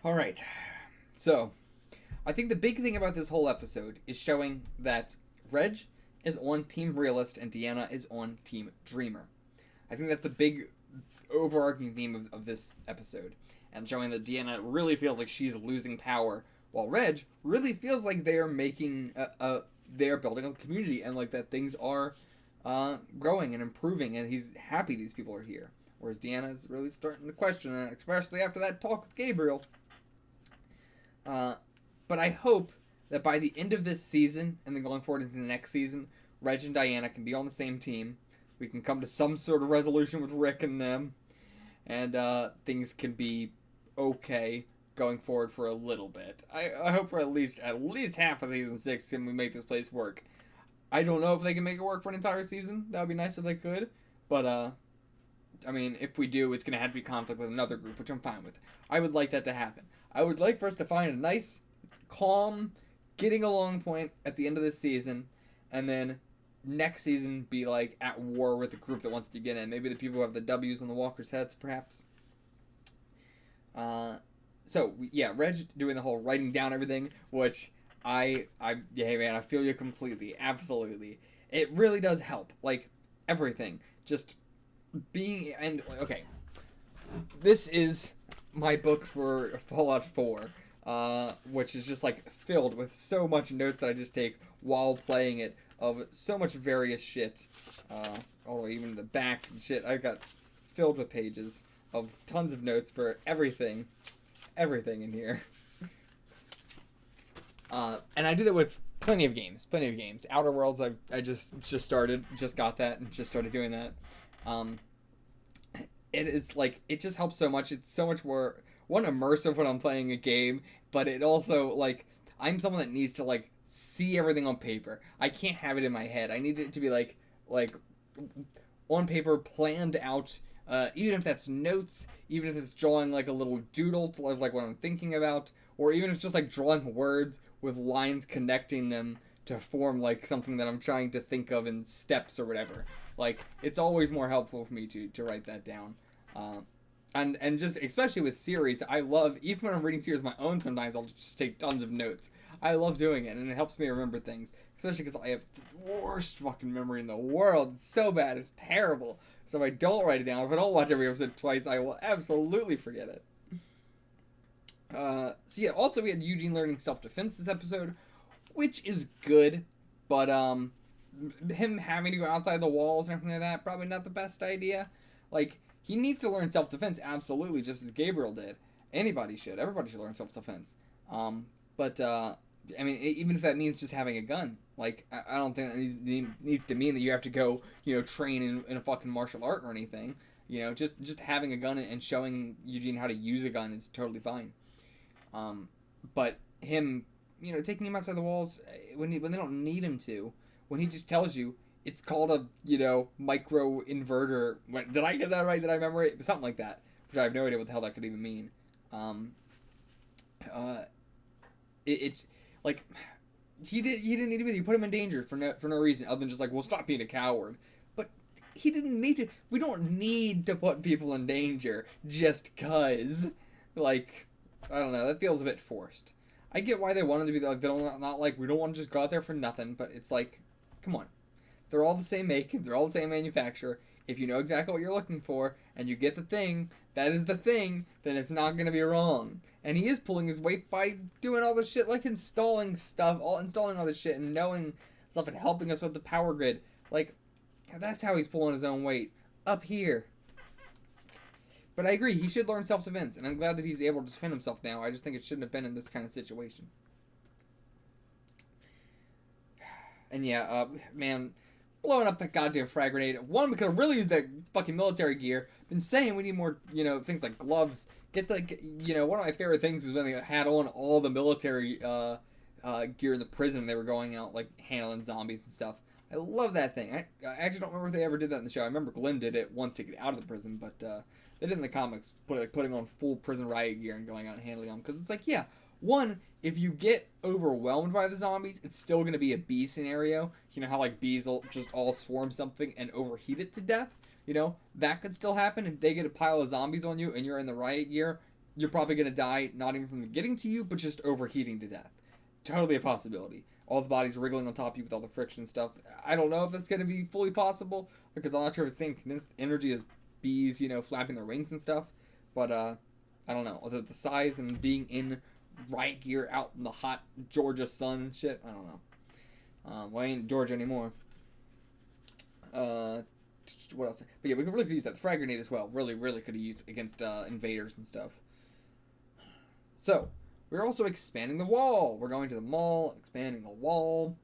All right. So, I think the big thing about this whole episode is showing that Reg is on Team Realist and Deanna is on Team Dreamer. I think that's the big overarching theme of this episode, and showing that Deanna really feels like she's losing power, while Reg really feels like they are making they are building a community, and like that things are growing and improving, and he's happy these people are here. Whereas Deanna is really starting to question that, especially after that talk with Gabriel. But I hope that by the end of this season, and then going forward into the next season, Reg and Diana can be on the same team. We can come to some sort of resolution with Rick and them, and things can be okay going forward for a little bit. I hope for at least half of season 6 can we make this place work. I don't know if they can make it work for an entire season. That would be nice if they could, but I mean, if we do, it's going to have to be conflict with another group, which I'm fine with. I would like that to happen. I would like for us to find a nice, calm, getting along point at the end of this season, and then next season be like at war with the group that wants to get in. Maybe the people who have the W's on the walkers' heads, perhaps. So yeah, Reg doing the whole writing down everything, which yeah, man, I feel you completely, absolutely. It really does help, like everything, just being and okay. This is my book for Fallout 4, which is just like filled with so much notes that I just take while playing it of so much various shit. All the way even to the back and shit. I got filled with pages of tons of notes for everything in here. And I do that with plenty of games. Outer Worlds, I just got that and just started doing that. It is like, it just helps so much. It's so much more immersive when I'm playing a game, but it also like, I'm someone that needs to like see everything on paper. I can't have it in my head. I need it to be like on paper, planned out. Even if that's notes, even if it's drawing like a little doodle to like what I'm thinking about, or even if it's just like drawing words with lines connecting them to form like something that I'm trying to think of in steps or whatever. Like, it's always more helpful for me to write that down. And just especially with series, I love, even when I'm reading series of my own, sometimes I'll just take tons of notes. I love doing it, and it helps me remember things, especially because I have the worst fucking memory in the world. It's so bad, it's terrible. So if I don't write it down, if I don't watch every episode twice, I will absolutely forget it. So yeah, also we had Eugene learning self-defense this episode, which is good, but him having to go outside the walls and everything like that, probably not the best idea. Like, he needs to learn self-defense, absolutely, just as Gabriel did. Anybody should. Everybody should learn self-defense. But I mean, even if that means just having a gun. Like, I don't think that needs to mean that you have to go, train in a fucking martial art or anything. Just having a gun and showing Eugene how to use a gun is totally fine. But him, taking him outside the walls when they don't need him to, when he just tells you it's called a, micro inverter. Did I get that right? Did I remember it? Something like that, which I have no idea what the hell that could even mean. It's like he didn't need to be. You put him in danger for no reason other than just like, well, stop being a coward. But he didn't need to. We don't need to put people in danger just cause. Like, I don't know. That feels a bit forced. I get why they wanted to be like, they don't, not like, we don't want to just go out there for nothing, but it's like, come on. They're all the same make, they're all the same manufacturer. If you know exactly what you're looking for and you get the thing, that is the thing, then it's not going to be wrong. And he is pulling his weight by doing all this shit, like installing all this shit and knowing stuff and helping us with the power grid. Like, that's how he's pulling his own weight. Up here. But I agree, he should learn self-defense, and I'm glad that he's able to defend himself now. I just think it shouldn't have been in this kind of situation. And yeah, man, blowing up that goddamn frag grenade. One, we could have really used that fucking military gear. Been saying we need more, things like gloves. One of my favorite things is when they had on all the military gear in the prison. They were going out, like, handling zombies and stuff. I love that thing. I actually don't remember if they ever did that in the show. I remember Glenn did it once to get out of the prison, but they did in the comics, putting on full prison riot gear and going out and handling them. Because it's like, yeah, one, if you get overwhelmed by the zombies, it's still going to be a bee scenario. You know how, like, bees will just all swarm something and overheat it to death? That could still happen. If they get a pile of zombies on you and you're in the riot gear, you're probably going to die not even from getting to you, but just overheating to death. Totally a possibility. All the bodies wriggling on top of you with all the friction and stuff. I don't know if that's going to be fully possible, because I'm not sure if it's the same condensed energy as bees, flapping their wings and stuff. But, I don't know. The size and being in right here out in the hot Georgia sun and shit, I don't know. Well, I ain't Georgia anymore. What else? But yeah, we really could use that. The frag grenade as well. Really, really could have used against invaders and stuff. So, we're also expanding the wall. We're going to the mall, expanding the wall.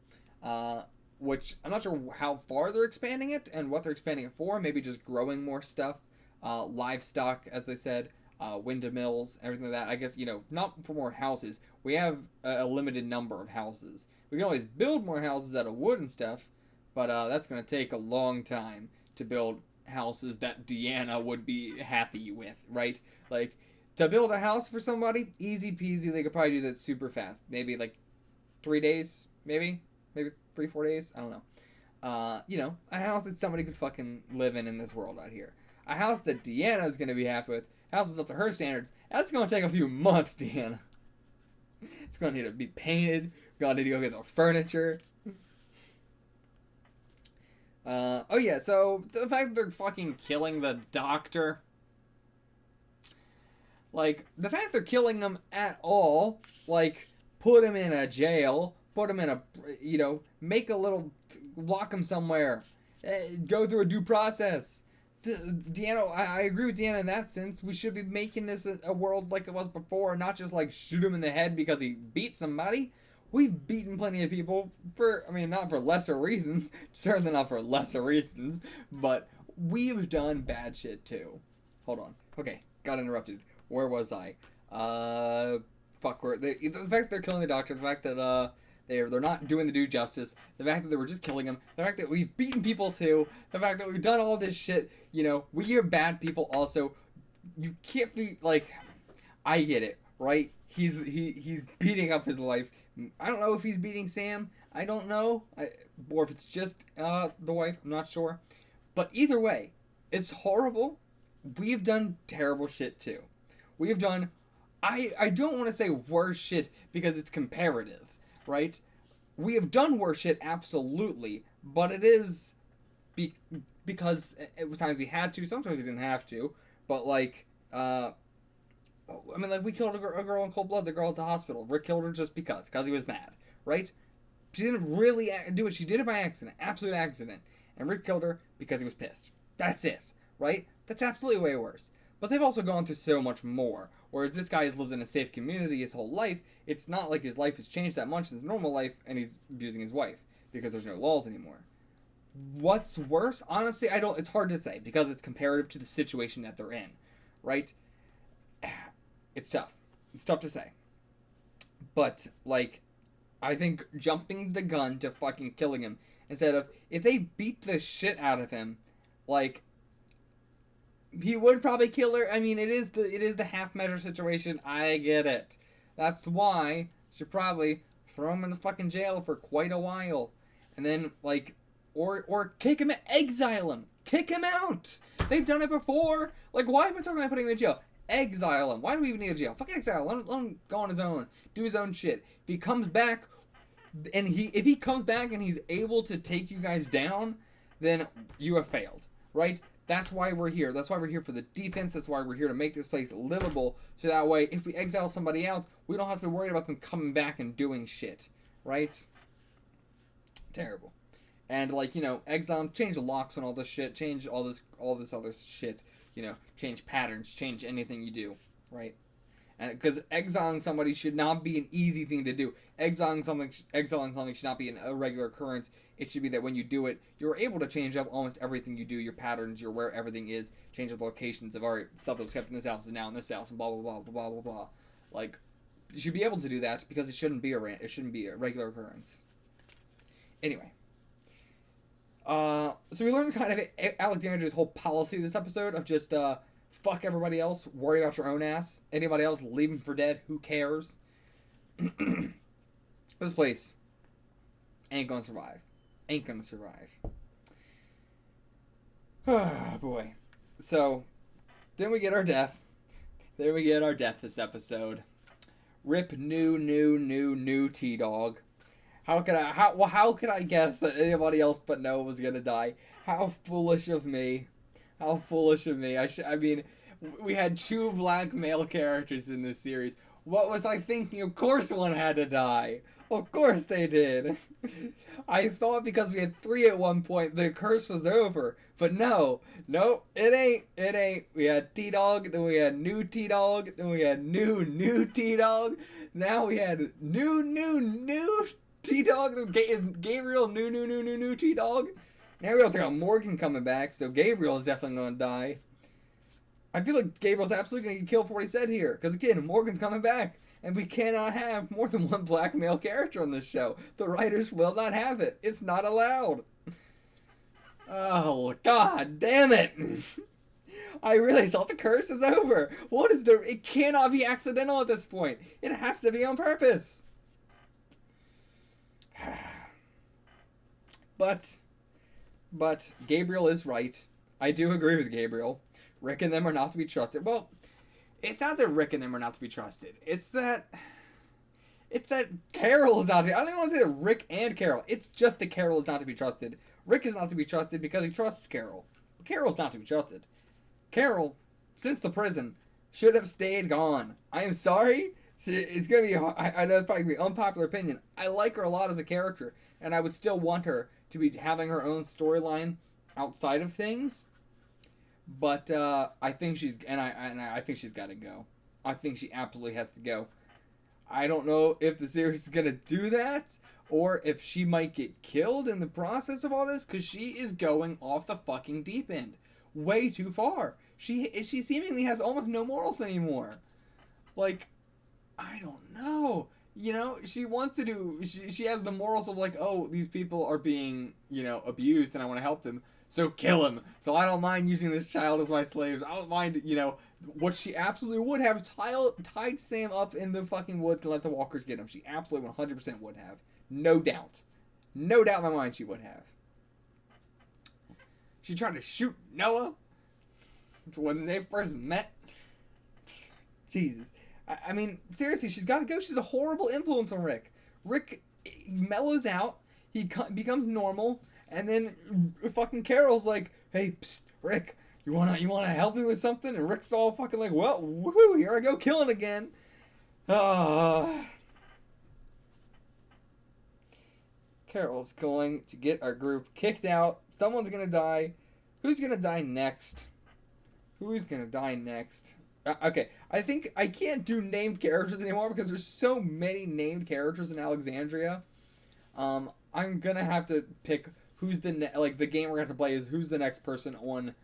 Which, I'm not sure how far they're expanding it and what they're expanding it for. Maybe just growing more stuff. Livestock, as they said. Windmills, everything like that. I guess, not for more houses. We have a limited number of houses. We can always build more houses out of wood and stuff. But that's going to take a long time to build houses that Deanna would be happy with, right? Like, to build a house for somebody, easy peasy, they could probably do that super fast. Maybe, 3 days, maybe 3-4 days, I don't know. A house that somebody could fucking live in this world out here. A house that Deanna's going to be happy with, houses up to her standards, that's going to take a few months, Deanna. It's going to need to be painted, going to need to go get the furniture. So the fact that they're fucking killing the doctor, the fact they're killing him at all, put him in a jail, put him in a, lock him somewhere, go through a due process. Deanna, I agree with Deanna in that sense. We should be making this a world like it was before, not just shoot him in the head because he beat somebody. We've beaten plenty of people not for lesser reasons, certainly not for lesser reasons, but we've done bad shit too. Hold on. Okay, got interrupted. Where was I? The fact they're killing the doctor, the fact that they're not doing the due justice, the fact that they were just killing him, the fact that we've beaten people too, the fact that we've done all this shit, we are bad people also. You can't be I get it, right? He's beating up his wife. I don't know if he's beating Sam. I don't know. Or if it's just the wife. I'm not sure. But either way, it's horrible. We've done terrible shit too. We have done... I don't want to say worse shit because it's comparative, right? We have done worse shit, absolutely. But it is... because at times we had to. Sometimes we didn't have to. But we killed a girl in cold blood, the girl at the hospital. Rick killed her just because he was mad, right? She didn't really do it. She did it by accident, absolute accident. And Rick killed her because he was pissed. That's it, right? That's absolutely way worse. But they've also gone through so much more. Whereas this guy has lived in a safe community his whole life. It's not like his life has changed that much in his normal life, and he's abusing his wife because there's no laws anymore. What's worse? Honestly, it's hard to say because it's comparative to the situation that they're in, right? It's tough. It's tough to say. But, I think jumping the gun to fucking killing him, instead of, if they beat the shit out of him, he would probably kill her. I mean, it is the half-measure situation. I get it. That's why you should probably throw him in the fucking jail for quite a while. And then, or kick him, exile him. Kick him out. They've done it before. Why am I talking about putting him in jail? Exile him. Why do we even need a jail? Fucking exile. Let him go on his own. Do his own shit. If he comes back, and he's able to take you guys down, then you have failed. Right? That's why we're here. That's why we're here for the defense. That's why we're here to make this place livable. So that way, if we exile somebody else, we don't have to be worried about them coming back and doing shit. Right? Terrible. And exile, change the locks and all this shit. Change all this other shit. Change patterns, change anything you do, right? Because exiling somebody should not be an easy thing to do. Exiling something should not be an irregular occurrence. It should be that when you do it, you're able to change up almost everything you do, your patterns, your where everything is, change the locations of our stuff that was kept in this house is now in this house, and blah blah blah blah blah blah blah. You should be able to do that because it shouldn't be a regular occurrence. Anyway. So we learned kind of Alexander's whole policy this episode of just, fuck everybody else, worry about your own ass. Anybody else, leave them for dead, who cares? This place ain't gonna survive. Ain't gonna survive. Oh, boy. So, then we get our death. There we get our death this episode. Rip new T-Dog. How could I guess that anybody else but Noah was gonna die? How foolish of me. How foolish of me. I mean, we had 2 black male characters in this series. What was I thinking? Of course one had to die. Of course they did. I thought because we had 3 at one point, the curse was over. But no, it ain't. We had T-Dog, then we had new T-Dog, then we had new T-Dog. Now we had new T-Dog. Is Gabriel new T-Dog? Now we also got Morgan coming back, so Gabriel is definitely going to die. I feel like Gabriel's absolutely going to get killed for what he said here. Because again, Morgan's coming back. And we cannot have more than 1 black male character on this show. The writers will not have it. It's not allowed. Oh, god damn it. I really thought the curse is over. What is the... It cannot be accidental at this point. It has to be on purpose. But Gabriel is right. I do agree with Gabriel. Rick and them are not to be trusted. Well, it's not that Rick and them are not to be trusted. It's that Carol is not to be... I don't even want to say that Rick and Carol. It's just that Carol is not to be trusted. Rick is not to be trusted because he trusts Carol. But Carol's not to be trusted. Carol, since the prison, should have stayed gone. I am sorry. It's going to be... I know it's probably going to be unpopular opinion. I like her a lot as a character. And I would still want her to be having her own storyline outside of things. But I think she's... And I think she's got to go. I think she absolutely has to go. I don't know if the series is going to do that, or if she might get killed in the process of all this, because she is going off the fucking deep end. Way too far. She seemingly has almost no morals anymore. Like, I don't know. You know, she wants to do... She has the morals of like, oh, these people are being, you know, abused and I want to help them. So kill him. So I don't mind using this child as my slaves. I don't mind, you know, what she absolutely would have tied Sam up in the fucking woods to let the walkers get him. She absolutely 100% would have. No doubt. No doubt in my mind she would have. She tried to shoot Noah when they first met. Jesus. I mean, seriously, she's got to go. She's a horrible influence on Rick. Rick mellows out. He becomes normal. And then fucking Carol's like, hey, psst, Rick, you wanna help me with something? And Rick's all fucking like, well, woohoo, here I go killing again. Carol's going to get our group kicked out. Someone's gonna die. Who's gonna die next? Who's gonna die next? Okay, I think I can't do named characters anymore because there's so many named characters in Alexandria. I'm gonna have to pick who's the the game we're gonna have to play is who's the next person on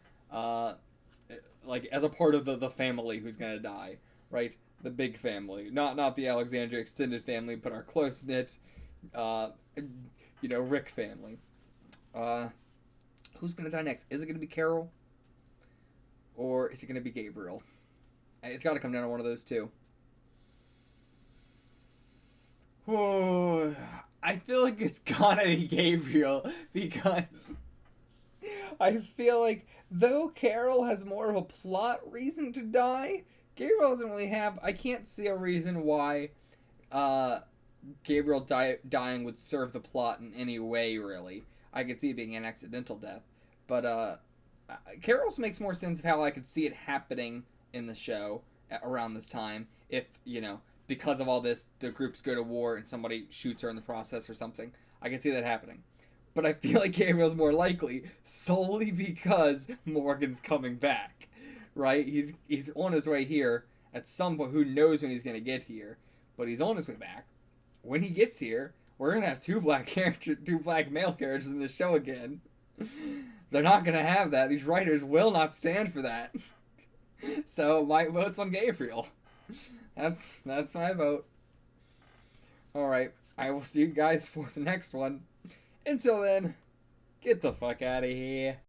like as a part of the family who's gonna die, right? The big family, not the Alexandria extended family, but our close knit, you know, Rick family. Who's gonna die next? Is it gonna be Carol, or is it gonna be Gabriel? It's got to come down to one of those two. Oh, I feel like it's gotta be Gabriel because I feel like though Carol has more of a plot reason to die, Gabriel doesn't really have... I can't see a reason why Gabriel dying would serve the plot in any way, really. I could see it being an accidental death. But Carol's makes more sense of how I could see it happening in the show around this time if, you know, because of all this, the groups go to war and somebody shoots her in the process or something. I can see that happening. But I feel like Gabriel's more likely solely because Morgan's coming back, right? He's on his way here at some point. Who knows when he's going to get here, but he's on his way back. When he gets here, we're going to have two black male characters in the show again. They're not going to have that. These writers will not stand for that. So my vote's on Gabriel. That's my vote. Alright, I will see you guys for the next one. Until then, get the fuck out of here.